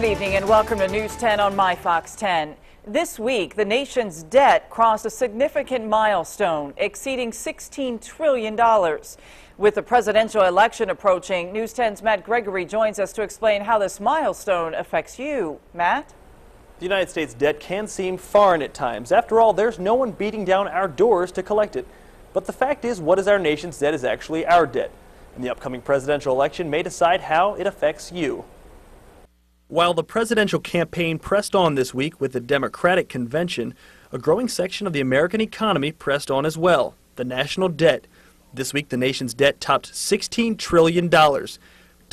Good evening and welcome to News 10 on My Fox 10. This week, the nation's debt crossed a significant milestone, exceeding $16 trillion. With the presidential election approaching, News 10's Matt Gregory joins us to explain how this milestone affects you. Matt? The United States debt can seem foreign at times. After all, there's no one beating down our doors to collect it. But the fact is, what is our nation's debt is actually our debt. And the upcoming presidential election may decide how it affects you. While the presidential campaign pressed on this week with the Democratic convention, a growing section of the American economy pressed on as well, the national debt. This week, the nation's debt topped $16 trillion. To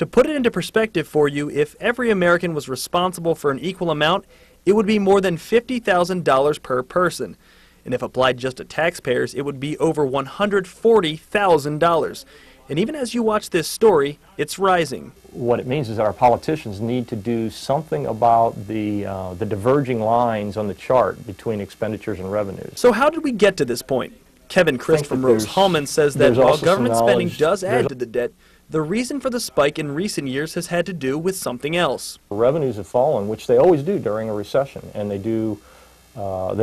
put it into perspective for you, if every American was responsible for an equal amount, it would be more than $50,000 per person. And if applied just to taxpayers, it would be over $140,000. And even as you watch this story, it's rising. What it means is that our politicians need to do something about the diverging lines on the chart between expenditures and revenues. So how did we get to this point? Kevin Christ from Rose-Hulman says that while government spending does add to the debt, the reason for the spike in recent years has had to do with something else. Revenues have fallen, which they always do during a recession, and they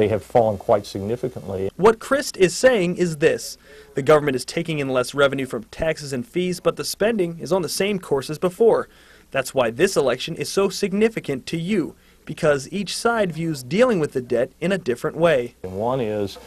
have fallen quite significantly. What Christ is saying is this: the government is taking in less revenue from taxes and fees, but the spending is on the same course as before. That's why this election is so significant to you, because each side views dealing with the debt in a different way. And one is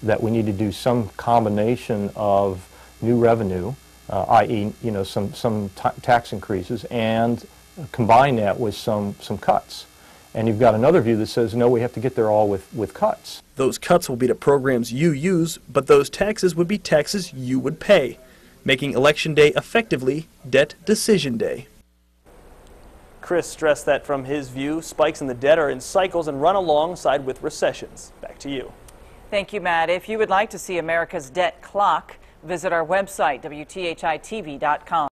that we need to do some combination of new revenue, i.e., some tax increases, and combine that with some cuts. And you've got another view that says, no, we have to get there all with cuts. Those cuts will be to programs you use, but those taxes would be taxes you would pay, making Election Day effectively Debt Decision Day. Chris stressed that from his view, spikes in the debt are in cycles and run alongside with recessions. Back to you. Thank you, Matt. If you would like to see America's debt clock, visit our website, WTHI-TV.com.